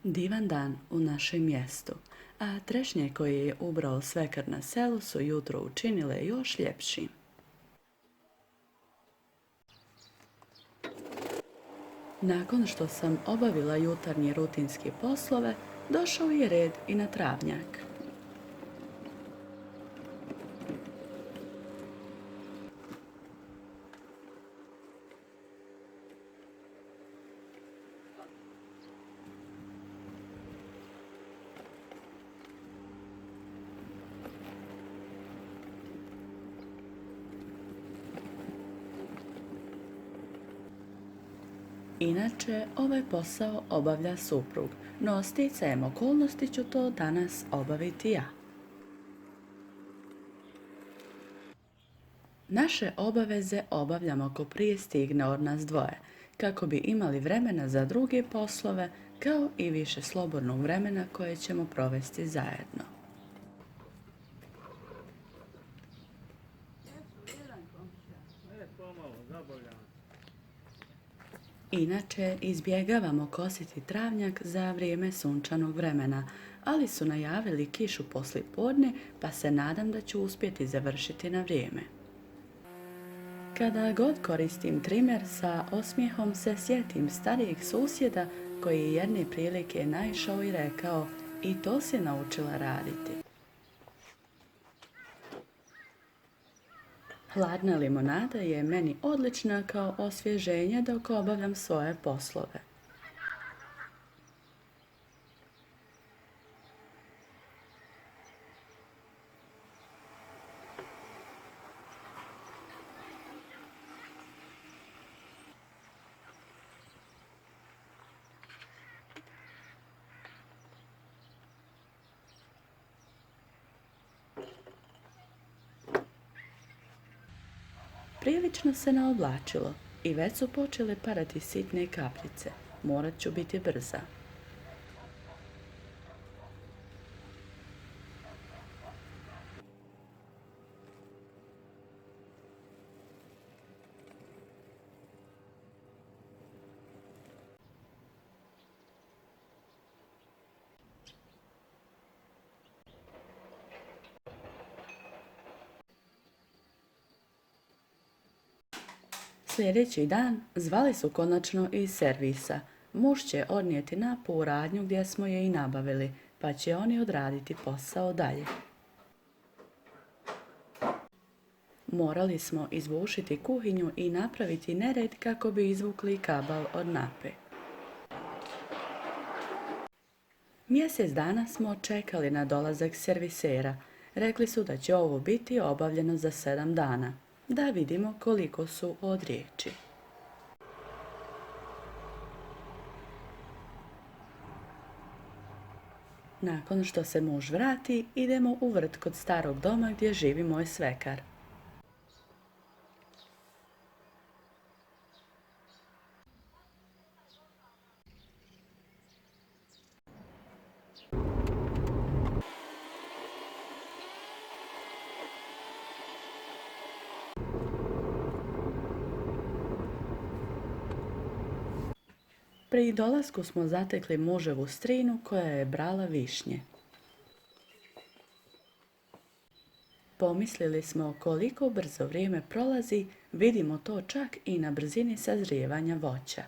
Divan dan u našem mjestu, a trešnje koje je ubrao svekar na selu su jutro učinile još ljepšim. Nakon što sam obavila jutarnje rutinske poslove, došao je red i na travnjak. Inače, ovaj posao obavlja suprug, no sticajem okolnosti ću to danas obaviti ja. Naše obaveze obavljamo ko prije stigne od nas dvoje, kako bi imali vremena za druge poslove, kao i više slobodnog vremena koje ćemo provesti zajedno. Inače, izbjegavamo kositi travnjak za vrijeme sunčanog vremena, ali su najavili kišu poslijepodne, pa se nadam da ću uspjeti završiti na vrijeme. Kada god koristim trimer, sa osmijehom se sjetim starijeg susjeda koji je jedne prilike naišao i rekao: "I to si naučila raditi." Hladna limonada je meni odlična kao osvježenje dok obavljam svoje poslove. Prilično se naoblačilo i već su počele padati sitne kapljice. Morat ću biti brza. Sljedeći dan zvali su konačno iz servisa. Muž će odnijeti Napu u radnju gdje smo je i nabavili, pa će oni odraditi posao dalje. Morali smo izbušiti kuhinju i napraviti nered kako bi izvukli kabal od Nape. Mjesec dana smo čekali na dolazak servisera. Rekli su da će ovo biti obavljeno za 7 dana. Da vidimo koliko su od riječi. Nakon što se muž vrati, idemo u vrt kod starog doma gdje živi moj svekar. Pri dolasku smo zatekli muževu strinu koja je brala višnje. Pomislili smo koliko brzo vrijeme prolazi, vidimo to čak i na brzini sazrijevanja voća.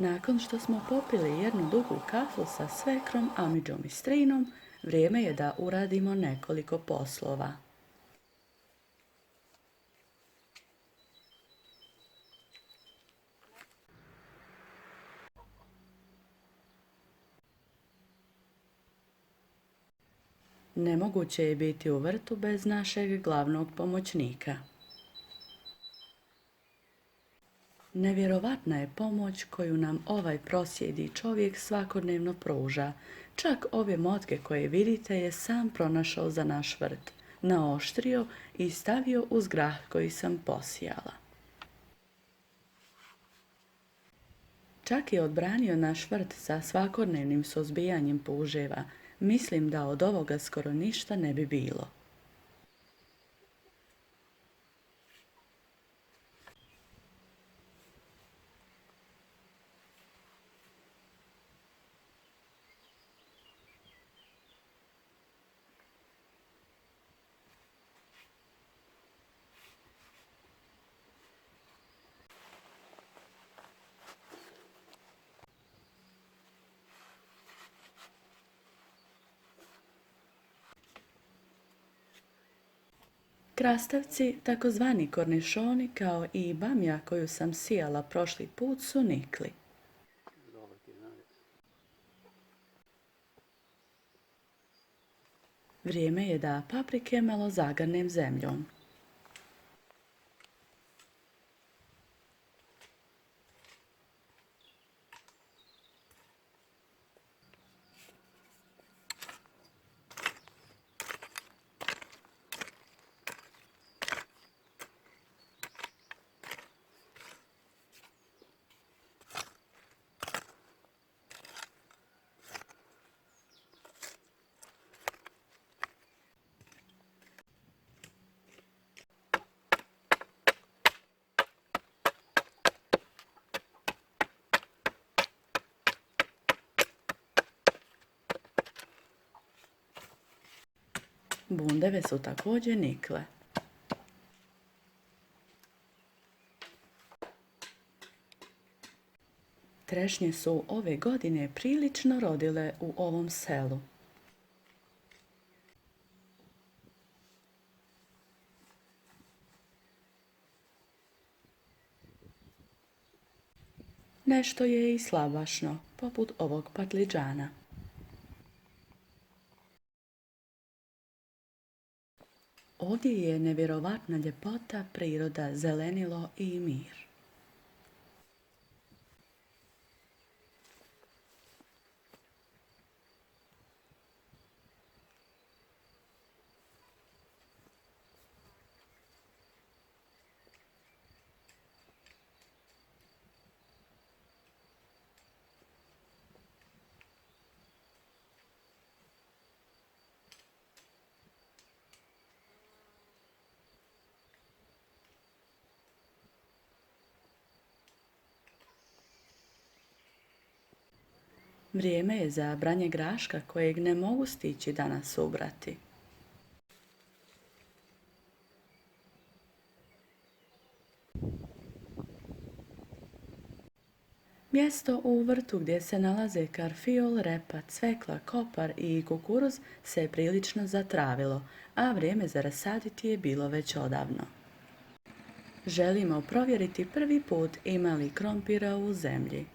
Nakon što smo popili jednu dugu kafu sa svekrom, amidžom i strinom, vrijeme je da uradimo nekoliko poslova. Nemoguće je biti u vrtu bez našeg glavnog pomoćnika. Nevjerovatna je pomoć koju nam ovaj prosjedi čovjek svakodnevno pruža. Čak ove motke koje vidite je sam pronašao za naš vrt, naoštrio i stavio uz grah koji sam posijala. Čak je odbranio naš vrt sa svakodnevnim suzbijanjem puževa. Mislim da od ovoga skoro ništa ne bi bilo. Krastavci, takozvani kornišoni, kao i bamja koju sam sijala prošli put, su nikli. Vrijeme je da paprike malo zagrnem zemljom. Bundeve su također nikle. Trešnje su ove godine prilično rodile u ovom selu. Nešto je i slabašno, poput ovog patliđana. Ovdje je nevjerovatna ljepota, priroda, zelenilo i mir. Vrijeme je za branje graška kojeg ne mogu stići danas ubrati. Mjesto u vrtu gdje se nalaze karfiol, repa, cvekla, kopar i kukuruz se je prilično zatravilo, a vrijeme za rasaditi je bilo već odavno. Želimo provjeriti prvi put ima li krompira u zemlji.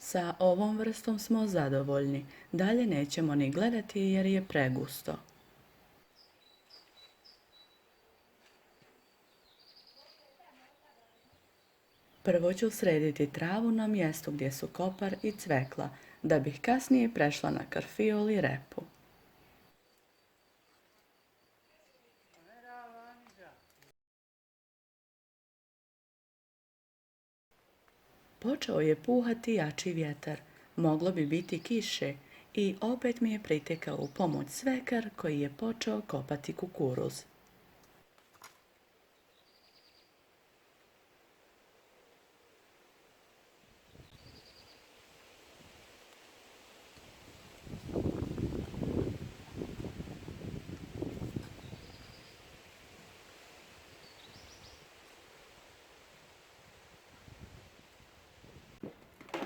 Sa ovom vrstom smo zadovoljni, dalje nećemo ni gledati jer je pregusto. Prvo ću srediti travu na mjestu gdje su kopar i cvekla, da bih kasnije prešla na karfiol i repu. Počeo je puhati jači vjetar, moglo bi biti kiše, i opet mi je pritekao u pomoć svekar koji je počeo kopati kukuruz.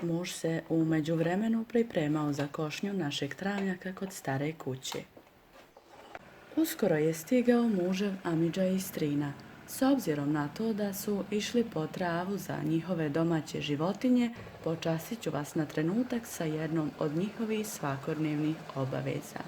Muž se u međuvremenu pripremao za košnju našeg travnjaka kod stare kuće. Uskoro je stigao mužev amidža iz Strina. S obzirom na to da su išli po travu za njihove domaće životinje, počastit ću vas na trenutak sa jednom od njihovih svakodnevnih obaveza.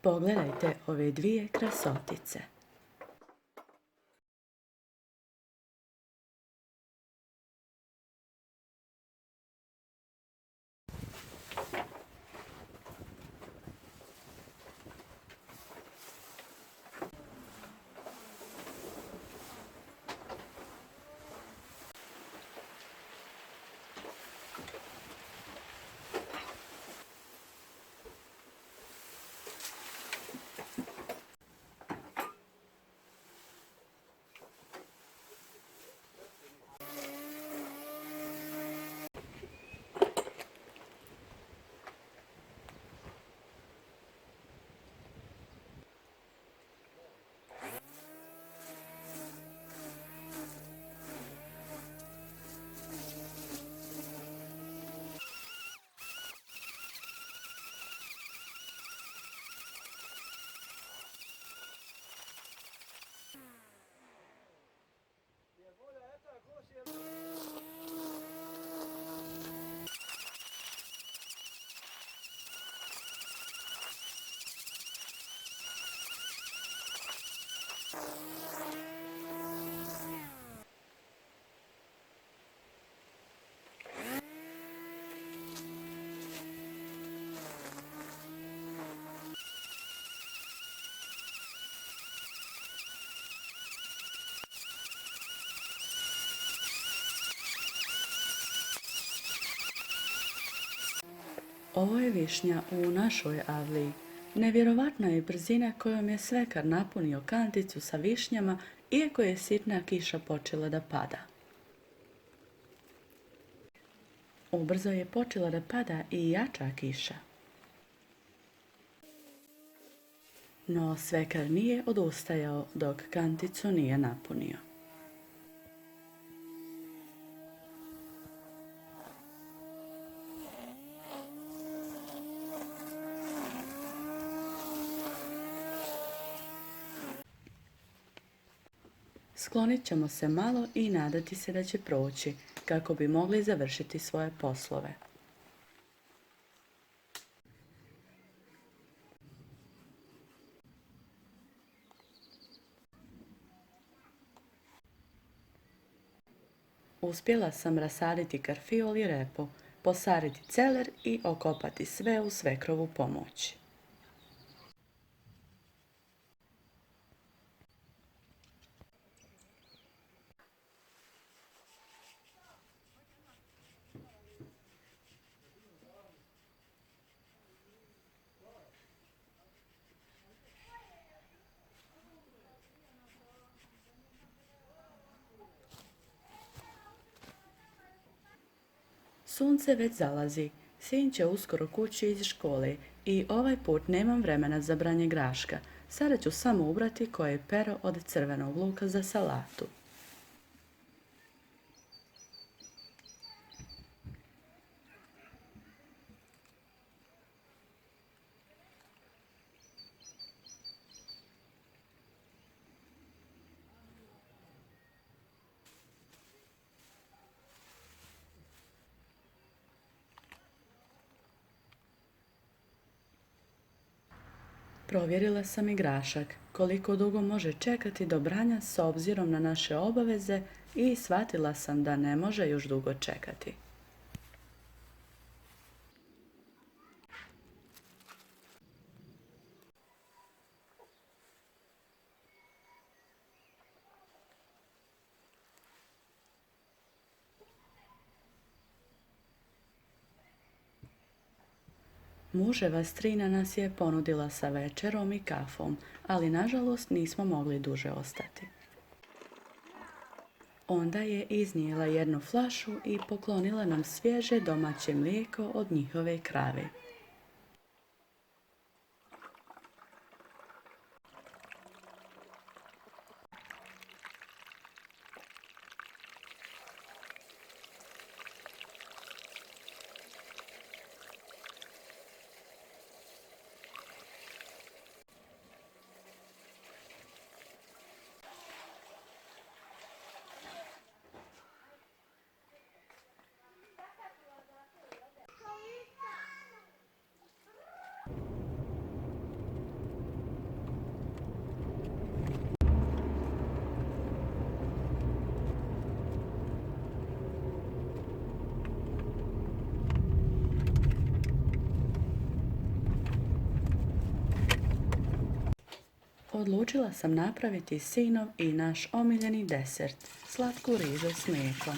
Pogledajte ove dvije krasotice. Ovo je višnja u našoj avliji. Nevjerovatna je brzina kojom je svekar napunio kanticu sa višnjama, iako je sitna kiša počela da pada. Ubrzo je počela da pada i jača kiša. No svekar nije odustajao dok kanticu nije napunio. Sklonit ćemo se malo i nadati se da će proći, kako bi mogli završiti svoje poslove. Uspjela sam rasaditi karfiol i repu, posaditi celer i okopati sve u svekrovu pomoć. Sunce već zalazi, sin će uskoro kući iz škole i ovaj put nemam vremena za branje graška. Sada ću samo ubrati koje pero od crvenog luka za salatu. Provjerila sam i grašak, koliko dugo može čekati do branja s obzirom na naše obaveze i shvatila sam da ne može još dugo čekati. Muževa strina nas je ponudila sa večerom i kafom, ali nažalost nismo mogli duže ostati. Onda je iznijela jednu flašu i poklonila nam svježe domaće mlijeko od njihove krave. Odlučila sam napraviti sinov i naš omiljeni desert, slatku rižu s mlijekom.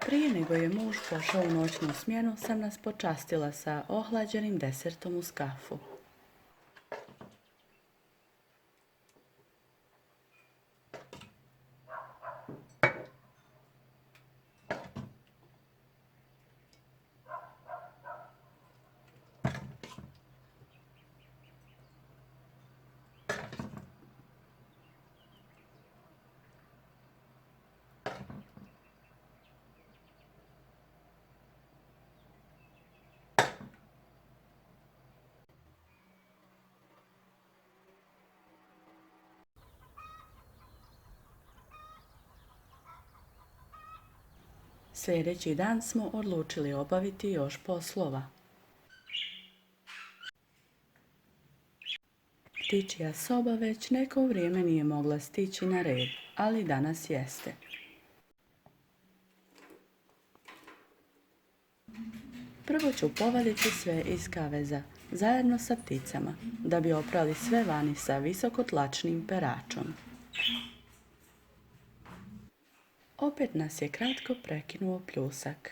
Prije nego je muž pošao u noćnu smjenu, sam nas počastila sa ohlađenim desertom uz kafu. Sljedeći dan smo odlučili obaviti još poslova. Ptičja soba već neko vrijeme nije mogla stići na red, ali danas jeste. Prvo ću povaditi sve iz kaveza, zajedno sa pticama, da bi oprali sve vani sa visokotlačnim peračom. Opet nas je kratko prekinuo pljusak.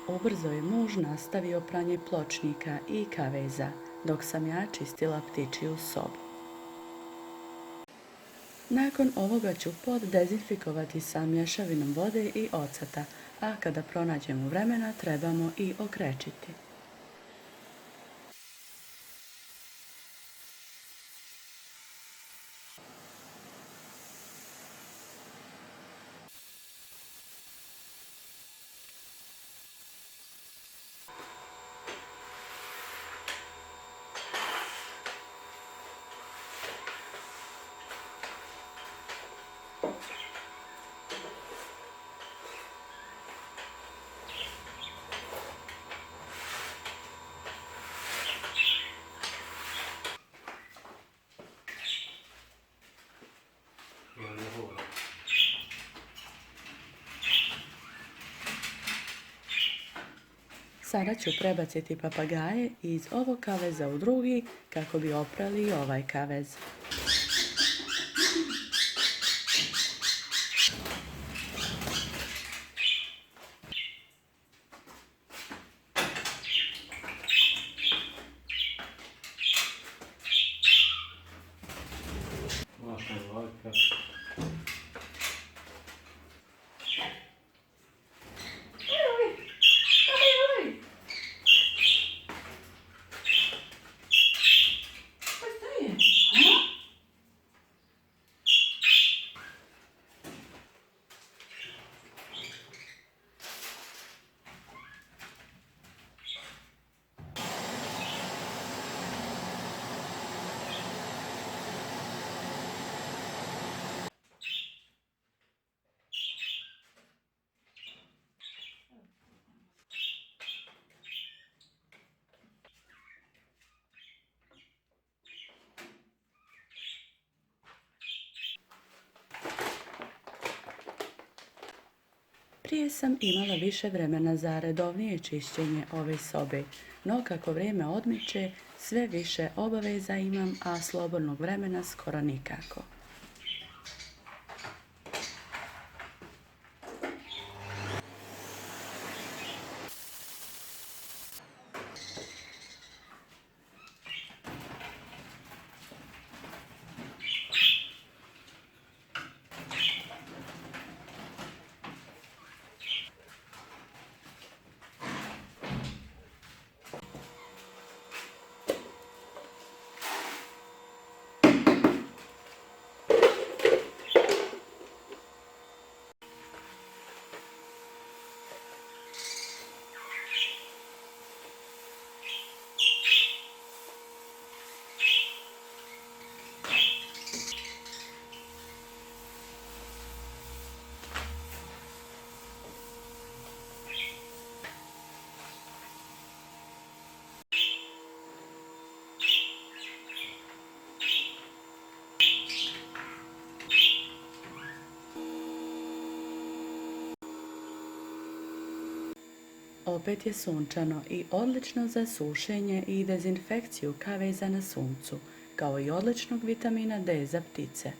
Ubrzo je muž nastavio pranje pločnika i kaveza, dok sam ja čistila ptičju sobu. Nakon ovoga ću pod dezinfikovati sa mješavinom vode i ocata, a kada pronađemo vremena trebamo i okrečiti. Sada ću prebaciti papagaje iz ovog kaveza u drugi kako bi oprali i ovaj kavez. Prije sam imala više vremena za redovnije čišćenje ove sobe, no kako vrijeme odmiče, sve više obaveza imam, a slobodnog vremena skoro nikako. Opet je sunčano i odlično za sušenje i dezinfekciju kaveza na suncu, kao i odličnog vitamina D za ptice.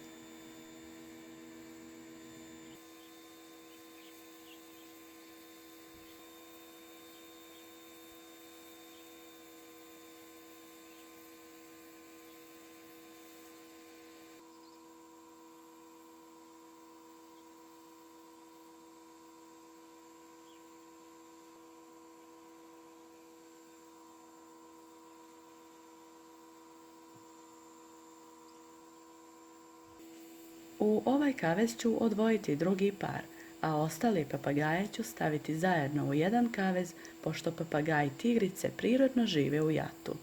U ovaj kavez ću odvojiti drugi par, a ostali papagaje ću staviti zajedno u jedan kavez, pošto papagaji tigrice prirodno žive u jatu.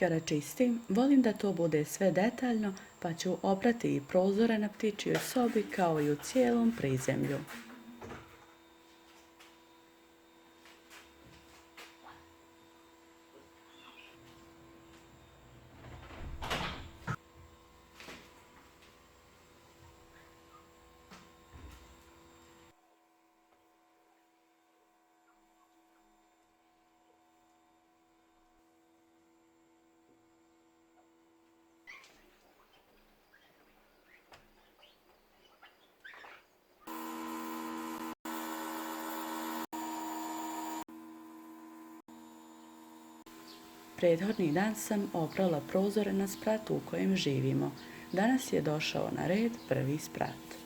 Kada čistim, volim da to bude sve detaljno, pa ću oprati i prozore na ptičjoj sobi kao i u cijelom prizemlju. Prethodni dan sam oprala prozore na spratu u kojem živimo. Danas je došao na red prvi sprat.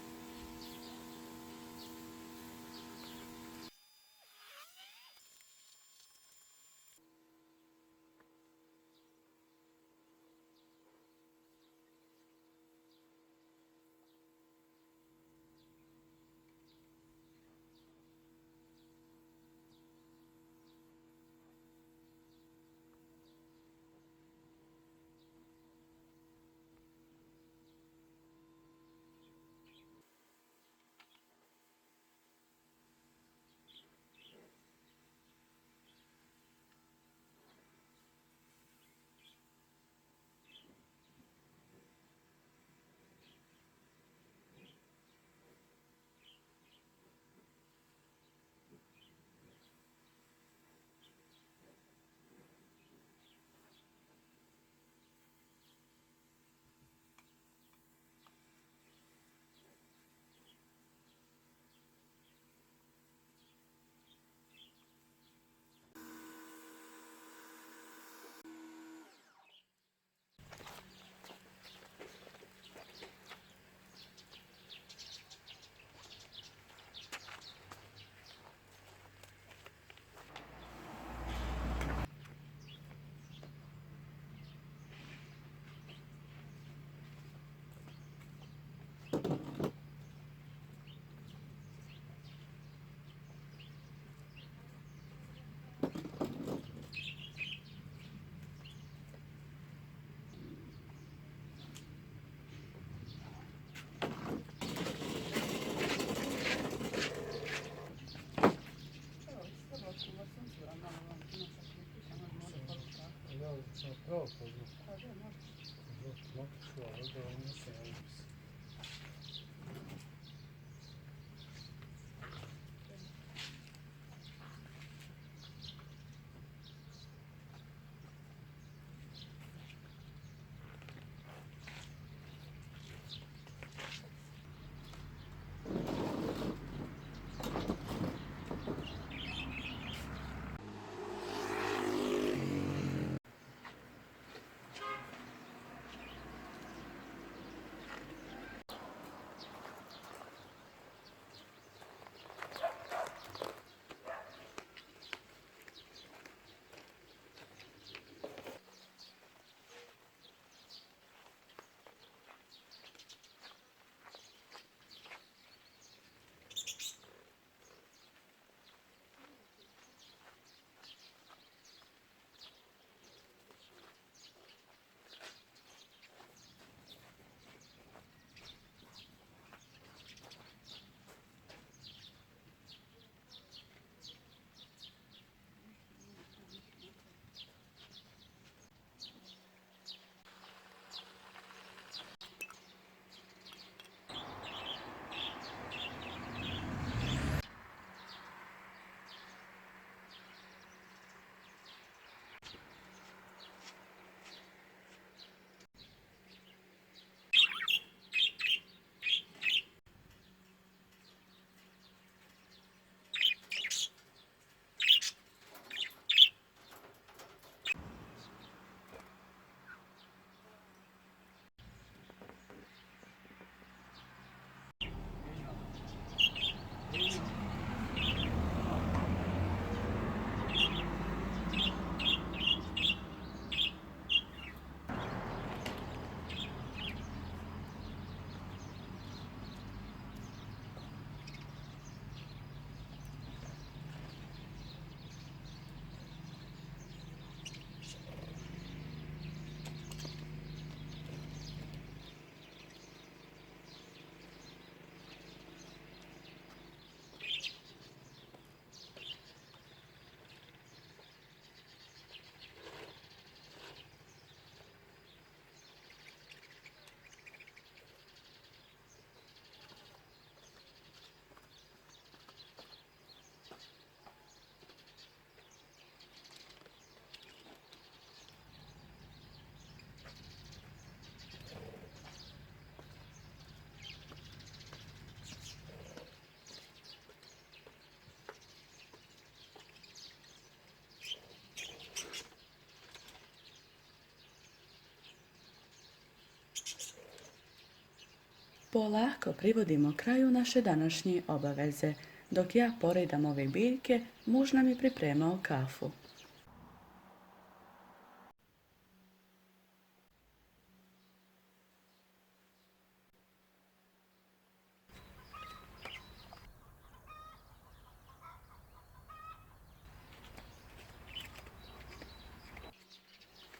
Polako privodimo kraju naše današnje obaveze. Dok ja poredam ove biljke, muž nam je pripremao kafu.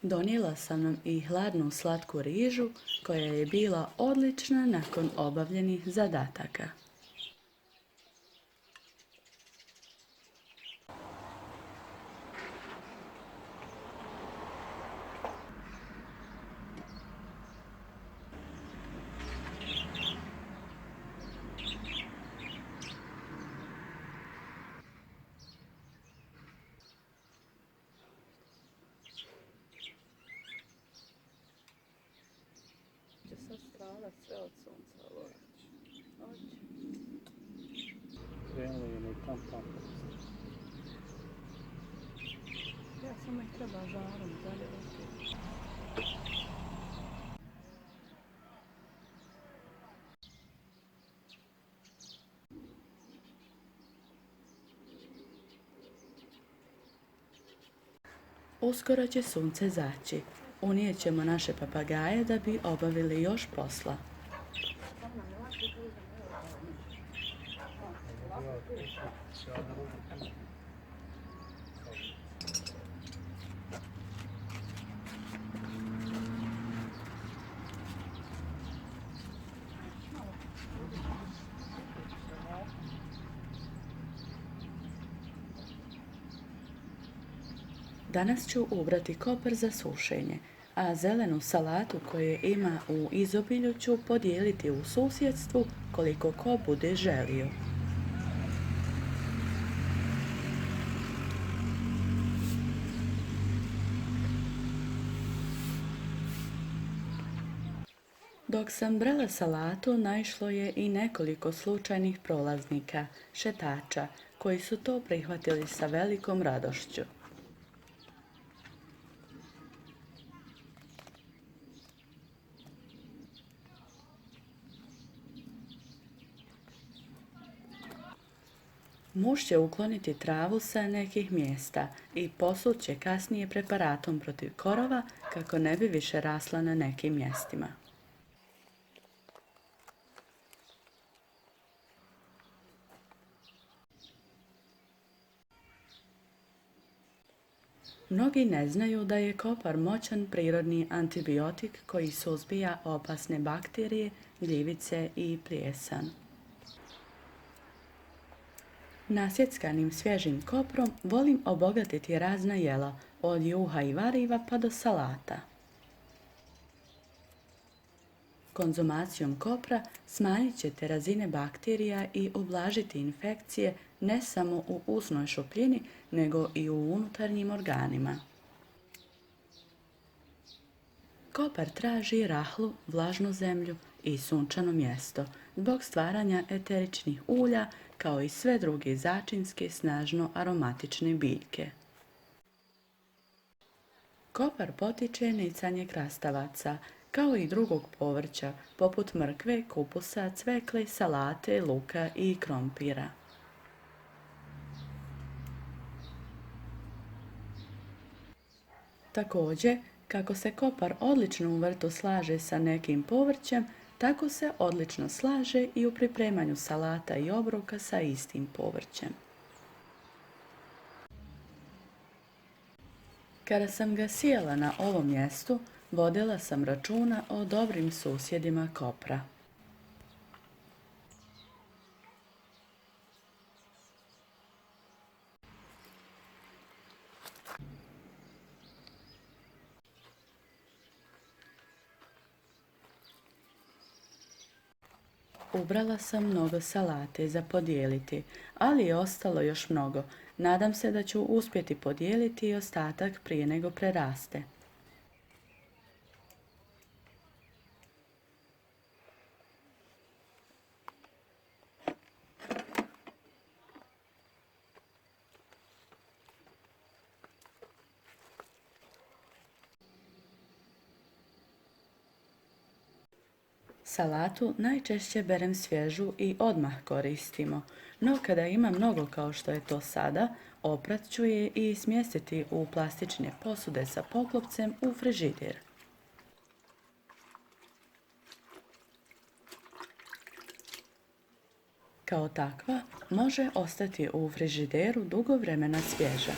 Donijela sam nam i hladnu slatku rižu koja je bila odlična nakon obavljenih zadataka. Će sad stradati sve od sunca ovo hoće. Krenuli je nekam tamo. Ja samo ih treba žarom zaljevati. Uskoro će sunce zaći. Unijet ćemo naše papagaje da bi obavili još posla. Danas ću ubrati koper za sušenje, a zelenu salatu koju ima u izobilju ću podijeliti u susjedstvu koliko ko bude želio. Dok sam brala salatu, naišlo je i nekoliko slučajnih prolaznika, šetača, koji su to prihvatili sa velikom radošću. Muž će ukloniti travu sa nekih mjesta i posut će kasnije preparatom protiv korova kako ne bi više rasla na nekim mjestima. Mnogi ne znaju da je kopar moćan prirodni antibiotik koji suzbija opasne bakterije, gljivice i plijesan. Nasjeckanim svježim koprom volim obogatiti razna jela, od juha i variva pa do salata. Konzumacijom kopra smanjit ćete razine bakterija i ublažiti infekcije ne samo u usnoj šupljini, nego i u unutarnjim organima. Kopar traži rahlu, vlažnu zemlju i sunčano mjesto zbog stvaranja eteričnih ulja kao i sve druge začinske snažno aromatične biljke. Kopar potiče nicanje krastavaca, kao i drugog povrća, poput mrkve, kupusa, cvekle, salate, luka i krompira. Također, kako se kopar odlično u vrtu slaže sa nekim povrćem, tako se odlično slaže i u pripremanju salata i obroka sa istim povrćem. Kada sam ga sijala na ovom mjestu, vodila sam računa o dobrim susjedima kopra. Ubrala sam mnogo salate za podijeliti, ali je ostalo još mnogo. Nadam se da ću uspjeti podijeliti i ostatak prije nego preraste. Salatu najčešće berem svježu i odmah koristimo, no kada ima mnogo kao što je to sada, oprat ću je i smjestiti u plastične posude sa poklopcem u frižider. Kao takva može ostati u frižideru dugo vremena svježa.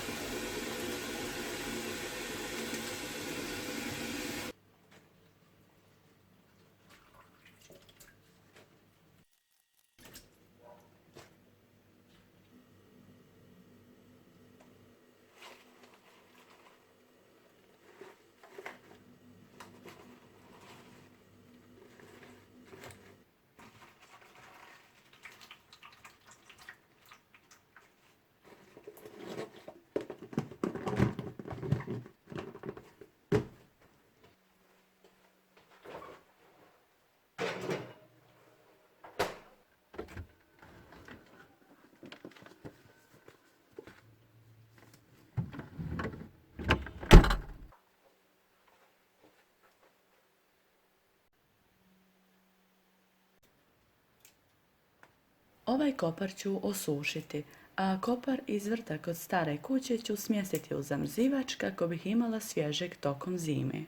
Ovaj kopar ću osušiti, a kopar iz vrta kod stare kuće ću smjestiti u zamrzivač kako bih imala svježeg tokom zime.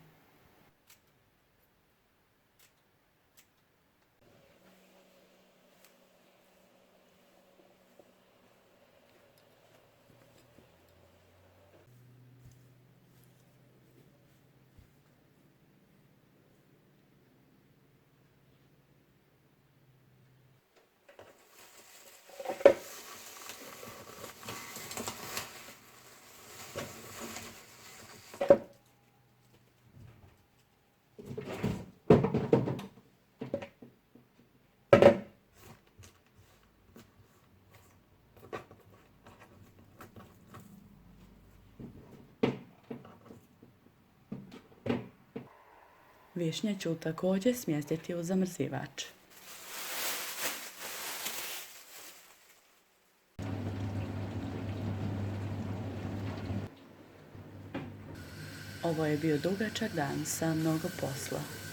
Višnje ću također smjestiti u zamrzivač. Ovo je bio dugačak dan sa mnogo posla.